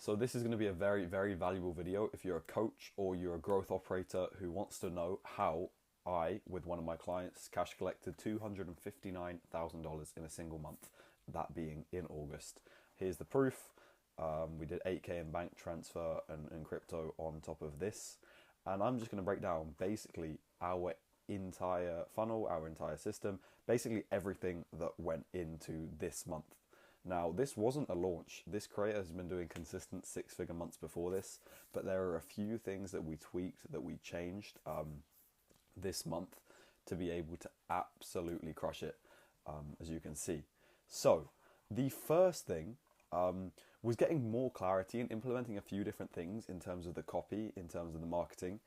So this is going to be a very, very valuable video if you're a coach or you're a growth operator who wants to know how I, with one of my clients, cash collected $259,000 in a single month, that being in August. Here's the proof. We did 8K in bank transfer and crypto on top of this. And I'm just going to break down basically our entire funnel, our entire system, basically everything that went into this month. Now, this wasn't a launch. This creator has been doing consistent six-figure months before this, but there are a few things that we tweaked, that we changed this month to be able to absolutely crush it, as you can see. So, the first thing was getting more clarity and implementing a few different things in terms of the copy, in terms of the marketing,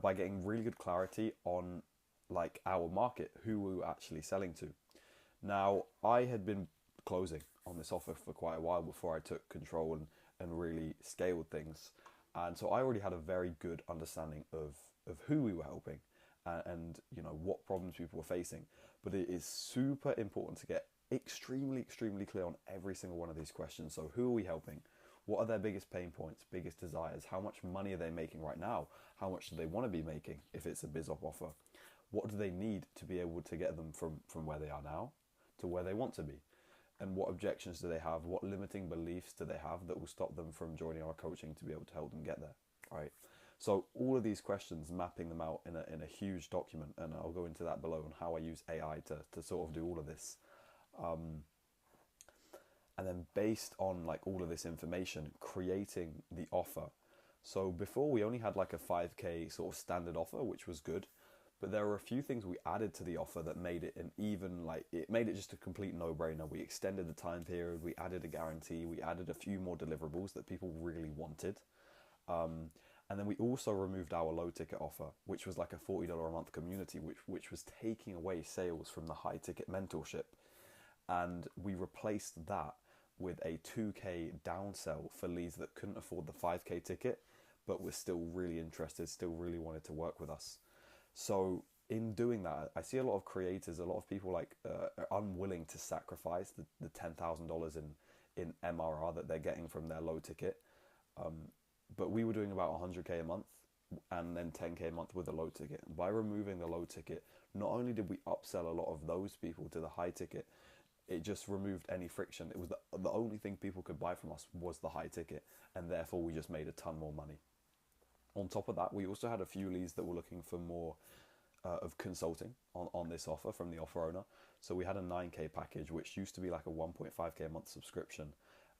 by getting really good clarity on like our market, who we were actually selling to. Now, I had been closing on this offer for quite a while before I took control and really scaled things. And so I already had a very good understanding of who we were helping and you know what problems people were facing. But it is super important to get extremely clear on every single one of these questions. So who are we helping? What are their biggest pain points, biggest desires? How much money are they making right now? How much do they want to be making if it's a BizOp offer? What do they need to be able to get them from where they are now to where they want to be? And what objections do they have? What limiting beliefs do they have that will stop them from joining our coaching to be able to help them get there, right? So all of these questions, mapping them out in a huge document, and I'll go into that below on how I use AI to sort of do all of this. And then based on like all of this information, creating the offer. So before we only had like a 5K sort of standard offer, which was good. But there were a few things we added to the offer that made it it made it just a complete no-brainer. We extended the time period, we added a guarantee, we added a few more deliverables that people really wanted. And then we also removed our low ticket offer, which was like a $40 a month community, which was taking away sales from the high ticket mentorship. And we replaced that with a 2K downsell for leads that couldn't afford the 5K ticket, but were still really interested, still really wanted to work with us. So in doing that, I see a lot of creators, a lot of people are unwilling to sacrifice the $10,000 in MRR that they're getting from their low ticket. But we were doing about 100K a month and then 10K a month with a low ticket. By removing the low ticket, not only did we upsell a lot of those people to the high ticket, it just removed any friction. It was the only thing people could buy from us was the high ticket, and therefore we just made a ton more money. On top of that, we also had a few leads that were looking for more of consulting on this offer from the offer owner. So we had a 9K package, which used to be like a 1.5K a month subscription.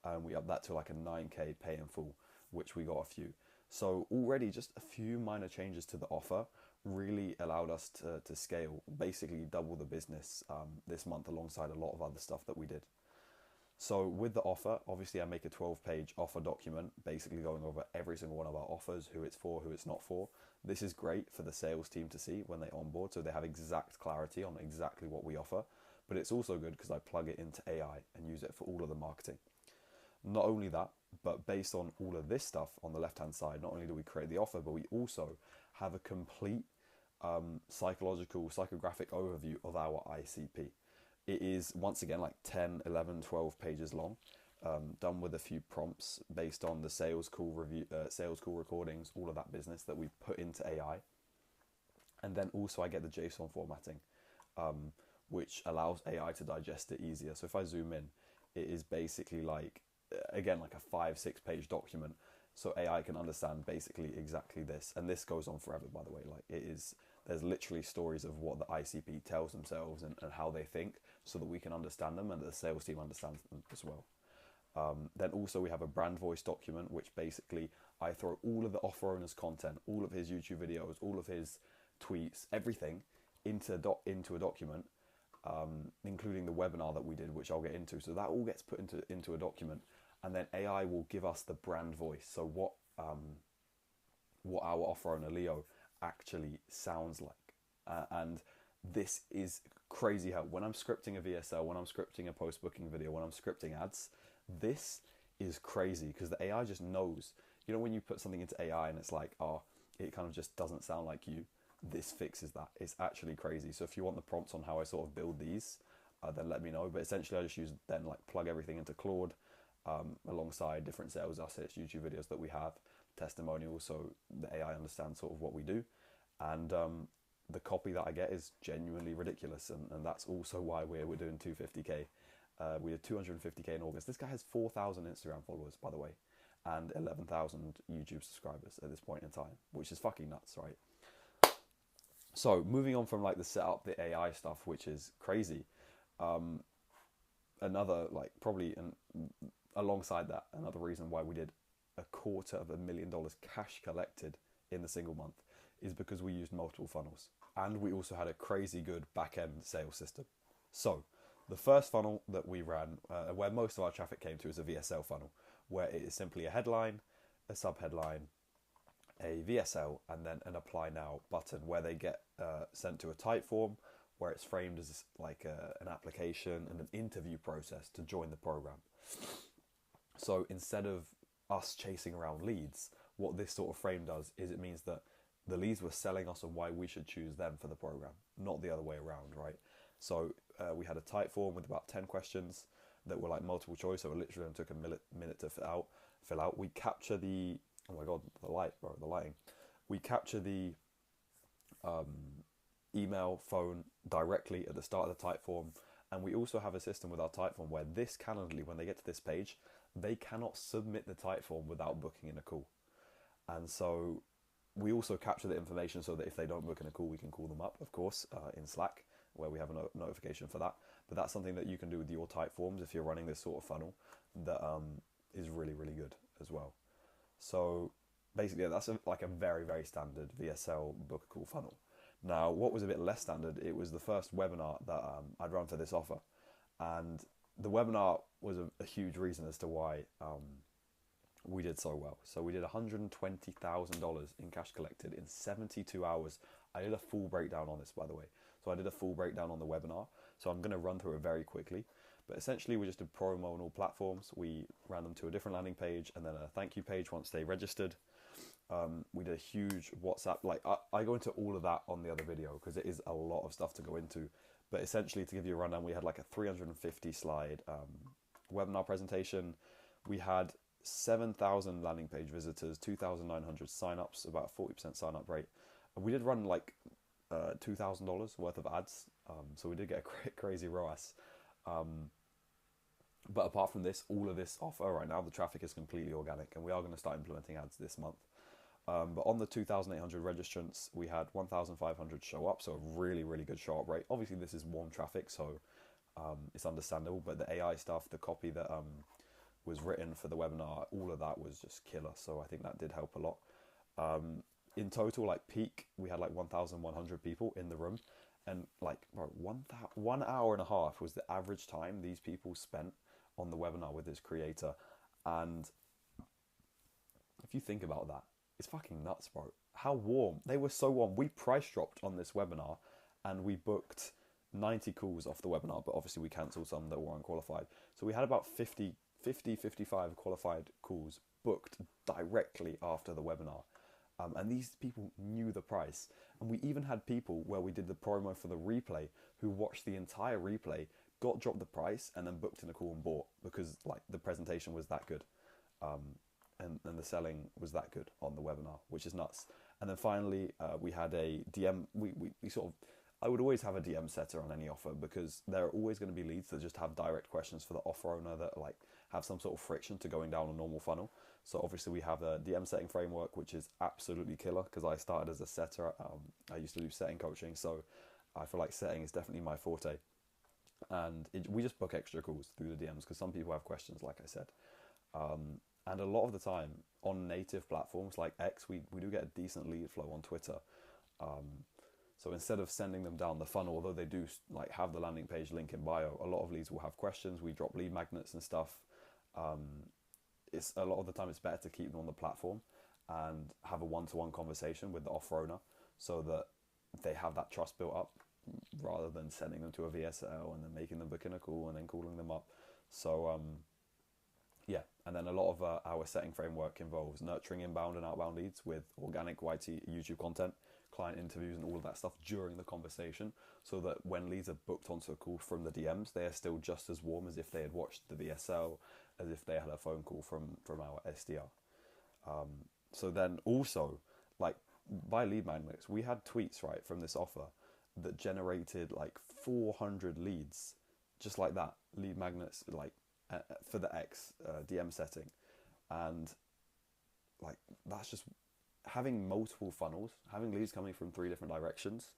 And we upped that to like a 9K pay in full, which we got a few. So already just a few minor changes to the offer really allowed us to scale, basically double the business this month alongside a lot of other stuff that we did. So with the offer, obviously I make a 12-page offer document, basically going over every single one of our offers, who it's for, who it's not for. This is great for the sales team to see when they onboard, so they have exact clarity on exactly what we offer. But it's also good because I plug it into AI and use it for all of the marketing. Not only that, but based on all of this stuff on the left-hand side, not only do we create the offer, but we also have a complete psychographic overview of our ICP. It is, once again, like 10, 11, 12 pages long, done with a few prompts based on the sales call recordings, all of that business that we put into AI. And then also I get the JSON formatting, which allows AI to digest it easier. So if I zoom in, it is basically like, again, like a 5-6 page document. So AI can understand basically exactly this. And this goes on forever, by the way. Like there's literally stories of what the ICP tells themselves and how they think so that we can understand them and the sales team understands them as well. Then also we have a brand voice document, which basically I throw all of the offer owner's content, all of his YouTube videos, all of his tweets, everything into a document, including the webinar that we did, which I'll get into. So that all gets put into a document. And then AI will give us the brand voice. So what our offer owner, Leo, actually sounds like. And this is crazy help. When I'm scripting a VSL, when I'm scripting a post-booking video, when I'm scripting ads, this is crazy because the AI just knows. You know, when you put something into AI and it's like, oh, it kind of just doesn't sound like you, this fixes that. It's actually crazy. So if you want the prompts on how I sort of build these, then let me know. But essentially I just use then like plug everything into Claude, alongside different sales assets, YouTube videos that we have, testimonials, so the AI understands sort of what we do. And the copy that I get is genuinely ridiculous, and that's also why we're doing 250k. We did 250k in August. This guy has 4,000 Instagram followers, by the way, and 11,000 YouTube subscribers at this point in time, which is fucking nuts, right? So moving on from like the setup, the AI stuff, which is crazy. Another like probably alongside that, another reason why we did $250,000 cash collected in the single month is because we used multiple funnels, and we also had a crazy good back-end sales system. So the first funnel that we ran, where most of our traffic came to, is a VSL funnel, where it is simply a headline, a subheadline, a VSL, and then an apply now button, where they get sent to a type form where it's framed as like an application and an interview process to join the program. So instead of us chasing around leads, what this sort of frame does is it means that the leads were selling us on why we should choose them for the program, not the other way around, right? So we had a type form with about 10 questions that were like multiple choice, so it literally took a minute to fill out. We capture the, oh my god, the lighting. We capture the email, phone directly at the start of the type form, and we also have a system with our type form where this Calendly, when they get to this page, they cannot submit the type form without booking in a call. And so we also capture the information so that if they don't book in a call, we can call them up, of course, in Slack, where we have a notification for that. But that's something that you can do with your type forms if you're running this sort of funnel that is really, really good as well. So basically, that's like a very, very standard VSL book a call funnel. Now, what was a bit less standard, it was the first webinar that I'd run for this offer. And the webinar was a huge reason as to why we did so well. So we did $120,000 in cash collected in 72 hours. I did a full breakdown on this, by the way. So I did a full breakdown on the webinar. So I'm going to run through it very quickly. But essentially, we just did promo on all platforms. We ran them to a different landing page and then a thank you page once they registered. We did a huge WhatsApp, like I go into all of that on the other video because it is a lot of stuff to go into. But essentially, to give you a rundown, we had like a 350 slide webinar presentation. We had 7,000 landing page visitors, 2,900 signups, about a 40% sign up rate. We did run like $2,000 worth of ads, so we did get a crazy ROAS. But apart from this, all of this offer right now, the traffic is completely organic, and we are going to start implementing ads this month. But on the 2,800 registrants, we had 1,500 show up, so a really, really good show up rate. Obviously, this is warm traffic, so it's understandable, but the AI stuff, the copy that was written for the webinar, all of that was just killer, so I think that did help a lot. In total, like peak, we had like 1,100 people in the room, and like 1 hour and a half was the average time these people spent on the webinar with this creator. And if you think about that, it's fucking nuts, bro. How warm. They were so warm. We price dropped on this webinar and we booked 90 calls off the webinar, but obviously we cancelled some that were unqualified. So we had about 55 qualified calls booked directly after the webinar. And these people knew the price. And we even had people where we did the promo for the replay who watched the entire replay, got dropped the price, and then booked in a call and bought because like the presentation was that good. And the selling was that good on the webinar, which is nuts. And then finally, we had a DM. We sort of, I would always have a DM setter on any offer because there are always going to be leads that just have direct questions for the offer owner that like have some sort of friction to going down a normal funnel. So obviously we have a DM setting framework, which is absolutely killer because I started as a setter. I used to do setting coaching, so I feel like setting is definitely my forte. And we just book extra calls through the DMs because some people have questions, like I said. And a lot of the time on native platforms like X, we do get a decent lead flow on Twitter. So instead of sending them down the funnel, although they do like have the landing page link in bio, a lot of leads will have questions. We drop lead magnets and stuff. It's a lot of the time it's better to keep them on the platform and have a one-to-one conversation with the offer owner so that they have that trust built up rather than sending them to a VSL and then making them book in a call and then calling them up. So yeah, and then a lot of our setting framework involves nurturing inbound and outbound leads with organic YT YouTube content, client interviews and all of that stuff during the conversation so that when leads are booked onto a call from the DMs, they are still just as warm as if they had watched the VSL as if they had a phone call from our SDR. So then also, like, by lead magnets, we had tweets, right, from this offer that generated like 400 leads, just like that, lead magnets, like for the X DM setting. And like, that's just having multiple funnels, having leads coming from 3 different directions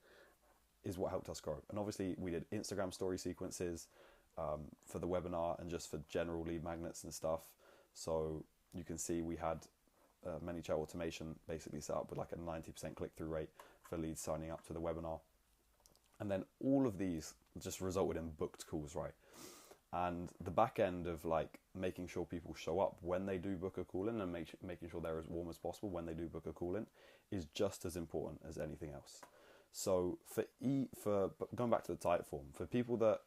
is what helped us grow. And obviously we did Instagram story sequences for the webinar and just for general lead magnets and stuff. So you can see we had ManyChat automation basically set up with like a 90% click-through rate for leads signing up to the webinar. And then all of these just resulted in booked calls, right? And the back end of like making sure people show up when they do book a call in, and making sure they're as warm as possible when they do book a call in, is just as important as anything else. So for going back to the type form, for people that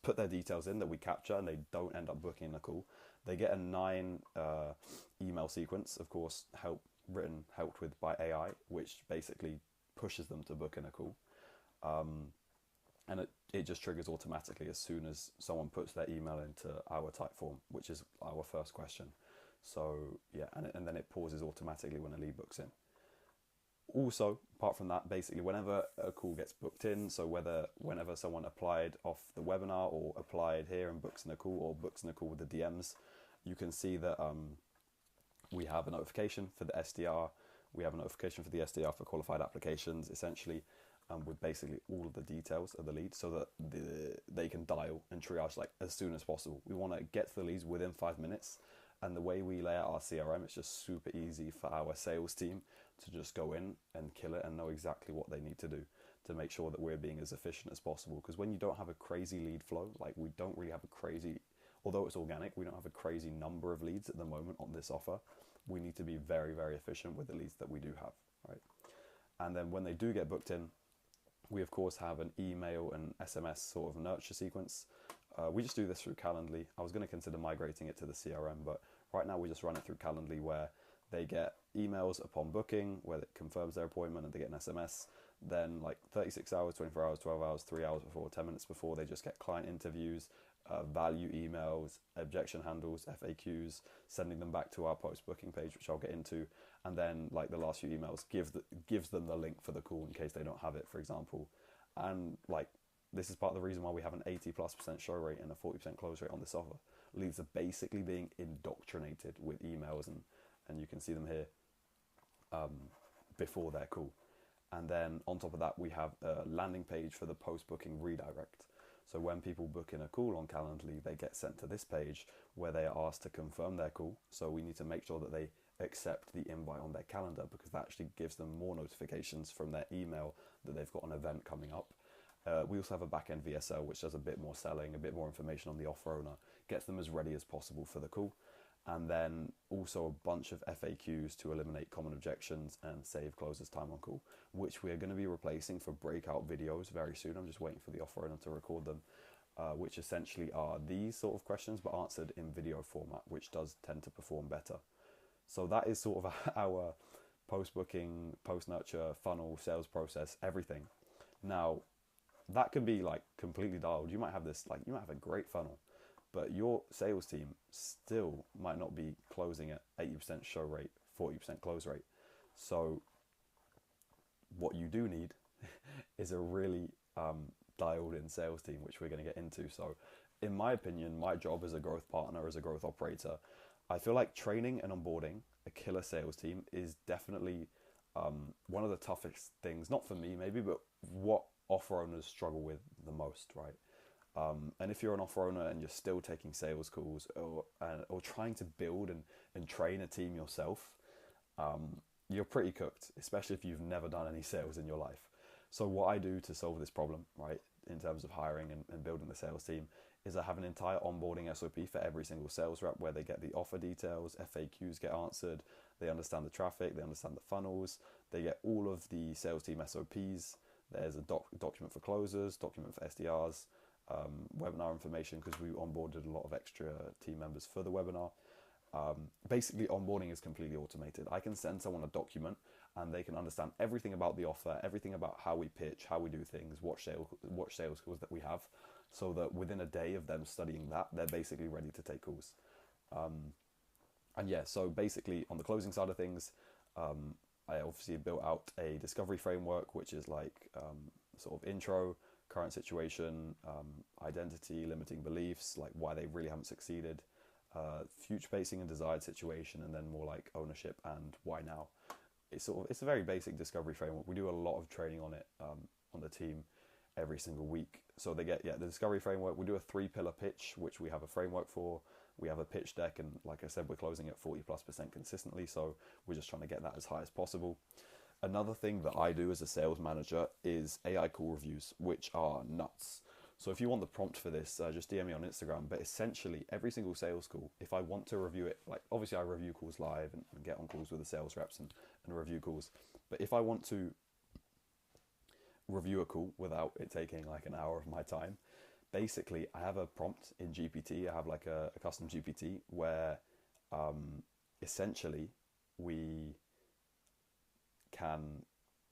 put their details in that we capture and they don't end up booking a call, they get a 9 email sequence, of course, helped with by AI, which basically pushes them to book in a call. And it just triggers automatically as soon as someone puts their email into our type form, which is our first question. So yeah, and then it pauses automatically when a lead books in. Also, apart from that, basically whenever a call gets booked in, so whenever someone applied off the webinar or applied here and books in a call, or books in a call with the DMs, you can see that we have a notification for the SDR. We have a notification for the SDR for qualified applications, essentially, with basically all of the details of the lead, so that they can dial and triage like as soon as possible. We want to get to the leads within 5 minutes, and the way we lay out our CRM, it's just super easy for our sales team to just go in and kill it and know exactly what they need to do to make sure that we're being as efficient as possible. Because when you don't have a crazy lead flow, like we don't really have a crazy, although it's organic, we don't have a crazy number of leads at the moment on this offer. We need to be very, very efficient with the leads that we do have, right? And then when they do get booked in, we of course have an email and SMS sort of nurture sequence. We just do this through Calendly. I was going to consider migrating it to the CRM, but right now we just run it through Calendly, where they get emails upon booking, where it confirms their appointment, and they get an SMS. Then like 36 hours, 24 hours, 12 hours, 3 hours before, 10 minutes before, they just get client interviews, value emails, objection handles, FAQs, sending them back to our post-booking page, which I'll get into. And then like the last few emails gives them the link for the call in case they don't have it, for example. And like, this is part of the reason why we have an 80+% show rate and a 40% close rate on this offer. Leads are basically being indoctrinated with emails, and you can see them here before their call. And then on top of that, we have a landing page for the post-booking redirect. So when people book in a call on Calendly, they get sent to this page where they are asked to confirm their call. So we need to make sure that they accept the invite on their calendar, because that actually gives them more notifications from their email that they've got an event coming up. We also have a back-end VSL, which does a bit more selling, a bit more information on the offer owner, gets them as ready as possible for the call. And then also a bunch of FAQs to eliminate common objections and save closers time on call, which we are going to be replacing for breakout videos very soon. I'm just waiting for the offer owner to record them, which essentially are these sort of questions, but answered in video format, which does tend to perform better. So that is sort of our post-booking, post-nurture, funnel, sales process, everything. Now, that can be like completely dialed. You might have you might have a great funnel, but your sales team still might not be closing at 80% show rate, 40% close rate. So what you do need is a really dialed in sales team, which we're going to get into. So in my opinion, my job as a growth partner, as a growth operator, I feel like training and onboarding a killer sales team is definitely one of the toughest things, not for me maybe, but what offer owners struggle with the most, right? And if you're an offer owner and you're still taking sales calls or trying to build and train a team yourself, you're pretty cooked, especially if you've never done any sales in your life. So what I do to solve this problem, right, in terms of hiring and building the sales team, is I have an entire onboarding SOP for every single sales rep, where they get the offer details, FAQs get answered, they understand the traffic, they understand the funnels, they get all of the sales team SOPs. There's a document for closers, document for SDRs, webinar information, because we onboarded a lot of extra team members for the webinar. Basically, onboarding is completely automated. I can send someone a document and they can understand everything about the offer, everything about how we pitch, how we do things, what sales calls that we have. so that within a day of them studying that, they're basically ready to take calls. And yeah, so basically on the closing side of things, I obviously built out a discovery framework, which is like sort of intro, current situation, identity, limiting beliefs, like why they really haven't succeeded, future facing and desired situation, and then more like ownership and why now. It's a very basic discovery framework. We do a lot of training on it on the team every single week. So they get the discovery framework. We do a 3-pillar pitch, which we have a framework for. We have a pitch deck, and like I said, we're closing at 40+% consistently. So we're just trying to get that as high as possible. Another thing that I do as a sales manager is AI call reviews, which are nuts. So if you want the prompt for this, just DM me on Instagram. But essentially, every single sales call, if I want to review it, like obviously I review calls live and get on calls with the sales reps and review calls. But if I want to review a call without it taking like an hour of my time, basically I have a prompt in GPT. I have like a custom GPT where essentially we can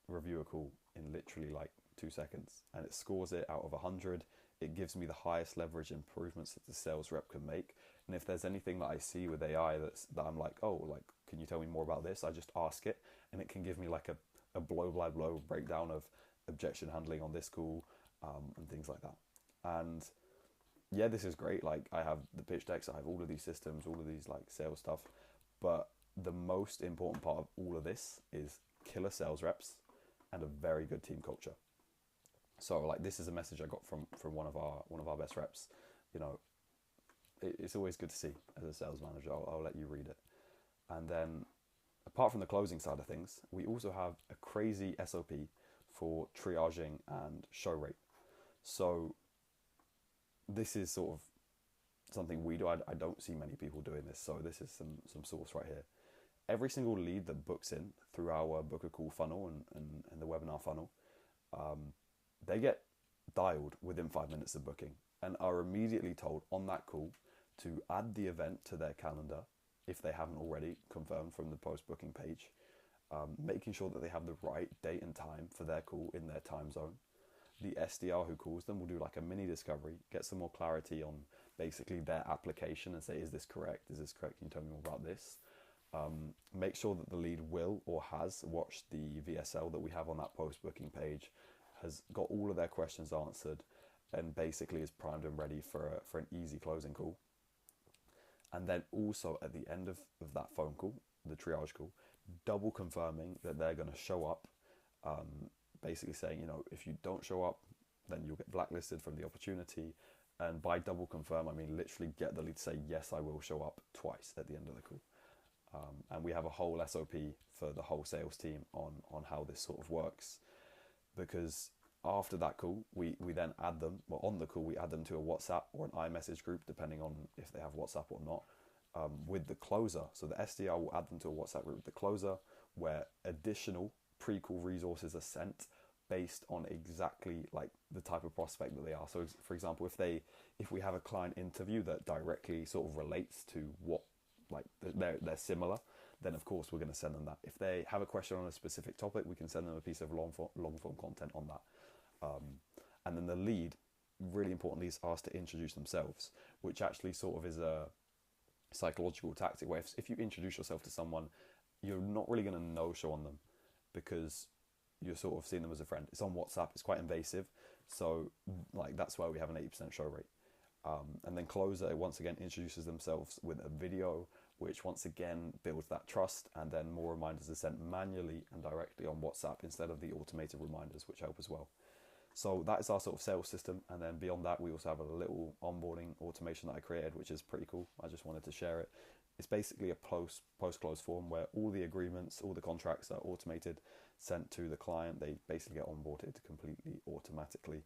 review a call in literally like 2 seconds, and it scores it out of 100. It gives me the highest leverage improvements that the sales rep can make. And if there's anything that I see with AI that I'm like, oh, like, can you tell me more about this? I just ask it, and it can give me like a blow by blow breakdown of objection handling on this call, and things like that. And yeah, this is great. Like, I have the pitch decks, I have all of these systems, all of these like sales stuff. But the most important part of all of this is killer sales reps and a very good team culture. So like, this is a message I got from one of our best reps. You know, it's always good to see as a sales manager. I'll let you read it. And then apart from the closing side of things, we also have a crazy SOP for triaging and show rate. So this is sort of something we do. I don't see many people doing this. So this is some source right here. Every single lead that books in through our book a call funnel and the webinar funnel, they get dialed within 5 minutes of booking and are immediately told on that call to add the event to their calendar if they haven't already confirmed from the post-booking page, making sure that they have the right date and time for their call in their time zone. The SDR who calls them will do like a mini discovery, get some more clarity on basically their application and say, is this correct? Is this correct? Can you tell me more about this? Make sure that the lead will or has watched the VSL that we have on that post-booking page, has got all of their questions answered, and basically is primed and ready for an easy closing call. And then also at the end of that phone call, the triage call, double confirming that they're going to show up, basically saying, you know, if you don't show up, then you'll get blacklisted from the opportunity. And by double confirm, I mean literally get the lead to say, yes, I will show up twice at the end of the call. And we have a whole SOP for the whole sales team on how this sort of works. Because after that call, we then add them, well, on the call, we add them to a WhatsApp or an iMessage group, depending on if they have WhatsApp or not, with the closer. So the SDR will add them to a WhatsApp group with the closer, where additional pre-call resources are sent based on exactly like the type of prospect that they are. So for example, if we have a client interview that directly sort of relates to what, like they're similar, then of course we're going to send them that. If they have a question on a specific topic, we can send them a piece of long form content on that. And then the lead, really importantly, is asked to introduce themselves, which actually sort of is a psychological tactic where if you introduce yourself to someone, you're not really going to no-show on them because you're sort of seeing them as a friend. It's on WhatsApp, it's quite invasive. So like that's why we have an 80% show rate. And then closer, once again, introduces themselves with a video, which once again builds that trust, and then more reminders are sent manually and directly on WhatsApp instead of the automated reminders, which help as well. So that is our sort of sales system. And then beyond that, we also have a little onboarding automation that I created, which is pretty cool. I just wanted to share it. It's basically a post-close form where all the agreements, all the contracts are automated, sent to the client. They basically get onboarded completely automatically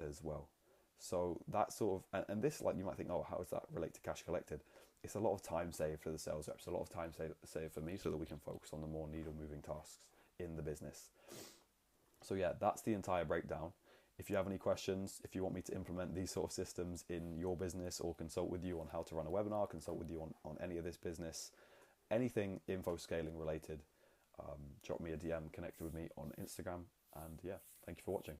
as well. So that sort of, and this, like, you might think, oh, how does that relate to cash collected? It's a lot of time saved for the sales reps, a lot of time saved for me, so that we can focus on the more needle moving tasks in the business. So yeah, that's the entire breakdown. If you have any questions, if you want me to implement these sort of systems in your business or consult with you on how to run a webinar, consult with you on any of this business, anything info scaling related, drop me a DM, connect with me on Instagram. And yeah, thank you for watching.